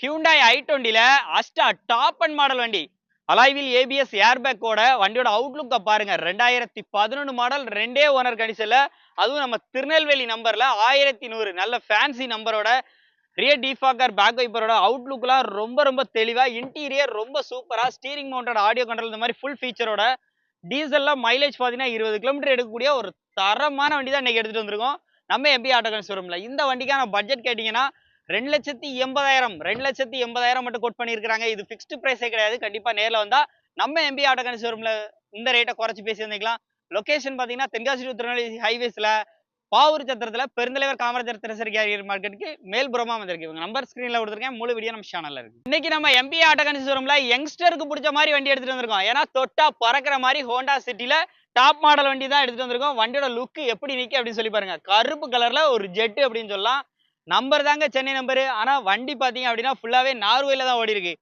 Hyundai i20ல Asta top end model வண்டி. Alloy wheel ABS ஏர்பேக்கோட வண்டியோட அவுட்லுக்க பாருங்க. 2011 மாடல் 2 ஓனர் கண்டிஷன்ல, அதுவும் நம்ம திருநெல்வேலி நம்பர்ல 1100 நல்ல ஃபேன்சி நம்பரோட ரியர் டிஃபாகர் பேக் வைப்பரோட அவுட்லுக்லாம் ரொம்ப ரொம்ப தெளிவா, இன்டீரியர் ரொம்ப சூப்பரா, ஸ்டீரிங் மவுண்டட் ஆடியோ கண்ட்ரோல் இந்த மாதிரி ஃபுல் ஃபீச்சரோட டீசல்ல மைலேஜ் பார்த்தீங்கன்னா 20 கிலோமீட்டர் எடுக்கக்கூடிய ஒரு தரமான வண்டி தான் இன்னைக்கு எடுத்துட்டு வந்திருக்கோம் நம்ம எம்பி ஆட்டோ ஷோரூம்ல. இந்த வண்டிக்கான பட்ஜெட் கேட்டீங்கன்னா 2,80,000 2,80,000 மட்டும் கோட் பண்ணியிருக்காங்க. இது ஃபிக்ஸ்டு பிரைஸே கிடையாது. கண்டிப்பா நேரில் வந்தா நம்ம எம்பி ஆட்டோ ஷோரூம்ல இந்த ரேட்டை குறைச்சி பேசி வந்துக்கலாம். லொகேஷன் பார்த்தீங்கன்னா தென்காசி டு திருநெல்வேலி ஹைவேஸ்ல பாவூர் சத்திரத்துல பெருந்தலைவர் காமராஜர் தினசரி கேரியர் மார்க்கெட்டுக்கு மேல்புறமா வந்திருக்கு. இவங்க நம்பர் ஸ்கிரீன்ல கொடுத்துருக்கேன். முழு வீடியோ நம்ம சேனல்ல இருக்கு. இன்னைக்கு நம்ம எம்பி ஆட்டோ ஷோரூம்ல யங்ஸ்டருக்கு பிடிச்ச மாதிரி வண்டி எடுத்துட்டு வந்திருக்கோம். ஏன்னா தொட்டா பறக்கிற மாதிரி ஹோண்டா சிட்டில டாப் மாடல் வண்டி தான் எடுத்துட்டு வந்திருக்கோம். வண்டியோட லுக் எப்படி நிக்கி அப்படின்னு சொல்லி பாருங்க. கருப்பு கலர்ல ஒரு ஜெட் அப்படின்னு சொல்லலாம். நம்பர் தாங்க சென்னை நம்பரு. ஆனா வண்டி பாத்தீங்க அப்படின்னா ஃபுல்லாவே நார்வேல தான் ஓடி இருக்கு.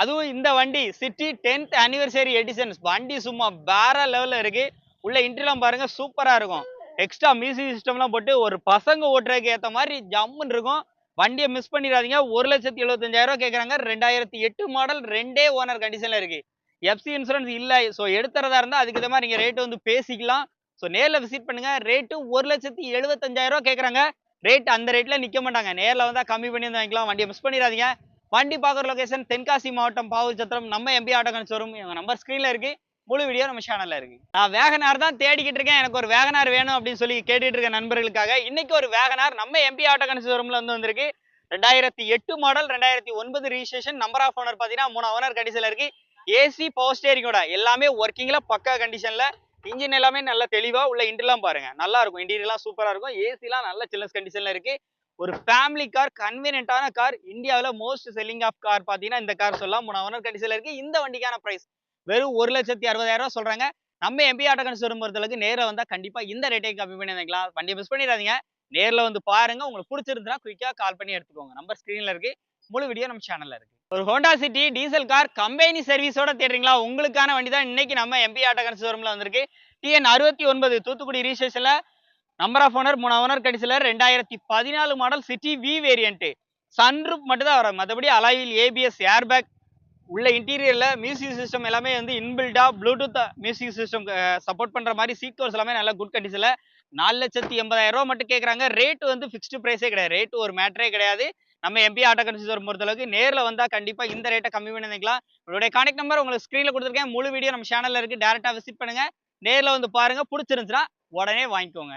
அதுவும் இந்த வண்டி சிட்டி 10th anniversary எடிஷன் வண்டி சும்மா வேற லெவல்ல இருக்கு. உள்ள இன்டீரியர்லாம் பாருங்க சூப்பரா இருக்கும். எக்ஸ்ட்ரா மியூசிக் சிஸ்டம்லாம் போட்டு ஒரு பசங்க ஓட்டுறதுக்கு ஏற்ற மாதிரி ஜம்முன்னு இருக்கும். வண்டியை மிஸ் பண்ணிடாதீங்க. 1,75,000 கேட்குறாங்க. 2008 மாடல் 2 ஓனர் கண்டிஷன்ல இருக்கு. எஃப்சி இன்சூரன்ஸ் இல்லை. ஸோ எடுத்துறதா இருந்தால் அதுக்கு இந்த மாதிரி நீங்கள் ரேட்டு வந்து பேசிக்கலாம். ஸோ நேரில் விசிட் பண்ணுங்க. ரேட்டு 1,75,000 கேட்குறாங்க. ரேட் அந்த ரேட்ல நிற்க மாட்டாங்க. நேரில் வந்தால் கம்மி பண்ணி வந்து வாங்கிக்கலாம். வண்டியை மிஸ் பண்ணிடாதீங்க. வண்டி பார்க்குற லொகேஷன் தென்காசி மாவட்டம் பாவூர் சத்திரம் நம்ம எம்பி ஆட்டோ ஷோரூம். எங்கள் நம்பர் ஸ்க்ரீனில் இருக்கு. முழு வீடியோ நம்ம சேனல்ல இருக்கு. நான் வேகனார் தான் தேடிக்கிட்டு இருக்கேன். எனக்கு ஒரு வேகனார் வேணும் அப்படின்னு சொல்லி கேட்டுட்டு இருக்க நண்பர்களுக்காக இன்னைக்கு ஒரு வேகனார் நம்ம எம்பி ஆட்டோ ஷோரூம்ல வந்திருக்கு. 2008 model 2009 registration. Number of owner பாத்தீங்கன்னா 3 ஓனர் கண்டிஷன்ல இருக்கு. ஏசி பவர் ஸ்டேரிங்கோட எல்லாமே ஒர்க்கிங்ல பக்கா கண்டிஷன்ல. இன்ஜின் எல்லாமே நல்ல தெளிவா உள்ள இன்டர்லாம் பாருங்க. நல்லா இருக்கும். இன்டீரியர்லாம் சூப்பரா இருக்கும். ஏசிலாம் நல்ல சில்னஸ் கண்டிஷன்ல இருக்கு. ஒரு ஃபேமிலி கார், கன்வீனியன்ட்டான கார். இந்தியாவில் மோஸ்ட் செல்லிங் ஆஃப் கார் பாத்தீங்கன்னா இந்த கார் சொல்லலாம். 3 ஓனர் கண்டிஷன்ல இருக்கு. இந்த வண்டிக்கான பிரைஸ் வெறும் 1,60,000 சொல்றாங்க. நம்ம எம்பி ஆட்டோ ஷோரூம் பொறுத்தளவுக்கு நேரில் வந்தா கண்டிப்பா இந்த ரேட்டை கம்மி பண்ணி வாங்கிக்கலாம். வண்டியை மிஸ் பண்ணிடாதீங்க. நேரில் வந்து பாருங்க. உங்களுக்கு பிடிச்சிருந்தா குயிக்கா கால் பண்ணி எடுத்துக்கோங்க. நம்பர் ஸ்கிரீன்ல இருக்கு. முழு வீடியோ நம்ம சேனல்ல இருக்கு. ஒரு Honda City diesel car company சர்வீஸோட தேடுறீங்களா? உங்களுக்கான வண்டி தான் இன்னைக்கு நம்ம எம்பி ஆட்டோ ஷோரூம்ல வந்திருக்கு. TN 69 தூத்துக்குடி ரிஜிஸ்ட்ரேஷன்ல நம்பர் ஆஃப் ஓனர் 3 ஓனர் கண்டிஷன்ல 2014 model City V variant. Sunroof மட்டும் தான் வரும். மற்றபடி அலாயில் ஏபிஎஸ் ஏர்பேக் உள்ள இன்டீரியர்ல மியூசிக் சிஸ்டம் எல்லாமே வந்து இன்பில்டா ப்ளூடூத் மியூசிக் சிஸ்டம் சப்போர்ட் பண்ற மாதிரி சீட் கவர்ஸ் எல்லாமே நல்ல குட் கண்டிஷன்ல 4,80,000 மட்டும் கேட்கறாங்க. ரேட் வந்து ஃபிக்ஸ்டு பிரைஸே கிடையாது. ரேட் ஒரு மேட்டரே கிடையாது. நம்ம எம்பி ஆட்டோ கன்சியூமர் பொறுத்தளவுக்கு நேரில் வந்தா கண்டிப்பா இந்த ரேட்டை கம்மி பண்ணி நினைக்கலாம். உங்களுடைய கான்டாக்ட் நம்பர் உங்களுக்கு ஸ்கிரீன்ல கொடுத்துருக்கேன். முழு வீடியோ நம்ம சேனல்ல இருக்கு. டேரக்டா விசிட் பண்ணுங்க. நேரில் வந்து பாருங்க. பிடிச்சிருந்துச்சுன்னா உடனே வாங்கிக்கோங்க.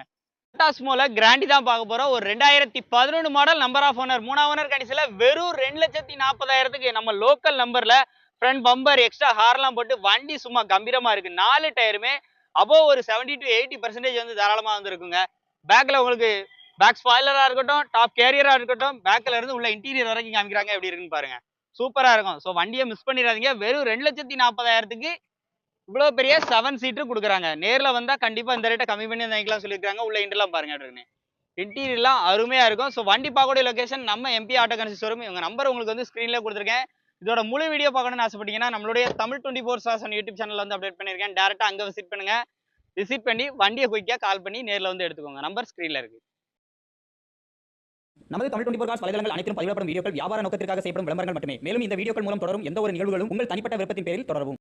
டாஸ்மோல கிராண்டி தான் பார்க்க போறோம். ஒரு 2011 model number of owner 3 owner கண்டிஷன்ல வெறும் 2,40,000 நம்ம லோக்கல் நம்பர்ல ஃப்ரண்ட் பம்பர் எக்ஸ்ட்ரா ஹார்லாம் போட்டு வண்டி சும்மா கம்பீரமா இருக்கு. 4 டயருமே அபோவ் ஒரு 70 to 80% வந்து தாராளமா வந்து இருக்குங்க. பேக்ல உங்களுக்கு பேக் ஸ்பாய்லரா இருக்கட்டும், டாப் கேரியரா இருக்கட்டும், பேக்ல இருந்து உள்ள இன்டீரியர் வரைக்கும் காமிக்கிறாங்க. எப்படி இருக்குன்னு பாருங்க. சூப்பரா இருக்கும். ஸோ வண்டியை மிஸ் பண்ணிடாதீங்க. வெறும் 2,40,000 இவ்வளவு பெரிய 7 சீட்டர் கொடுக்குறாங்க. நேரில் வந்தா கண்டிப்பா இந்த ரேட்டை கம்மி பண்ணி வாங்கிக்கலாம் சொல்லியிருக்காங்க. உள்ள இன்டர்லாம் பாருங்க. இன்டீரியர்லாம் அருமையா இருக்கும். ஸோ வண்டி பார்க்கக்கூடிய லொகேஷன் நம்ம எம்பி ஆட்டோ கன்சி ஷோரூம். இவங்க நம்பர் உங்களுக்கு வந்து ஸ்க்ரீன்ல கொடுத்துருக்கேன். இதோட முழு வீடியோ பார்க்கணும்னு ஆசைப்பட்டீங்கன்னா நம்மளுடைய தமிழ் 24 யூடியூப் சேனல் வந்து அப்டேட் பண்ணியிருக்கேன். டேரக்டா அங்கே விசிட் பண்ணுங்க. விசிட் பண்ணி வண்டியை குயிக்காக கால் பண்ணி நேரில் வந்து எடுத்துக்கோங்க. நம்பர் ஸ்க்ரீன்ல இருக்கு. நமது தமிழ் 24 காஸ் வலைதளங்கள் அனைத்தும் பதிவிடப்படும் வீடியோக்கள் வியாபார நோக்கத்திற்காக செய்யப்படும் விளம்பரங்கள் மட்டுமே. மேலும் இந்த வீடியோக்கள் மூலம் தொடரும் எந்த ஒரு நிகழ்வுகளும் உங்கள் தனிப்பட்ட விருப்பத்தின் பேரில் தொடரவும்.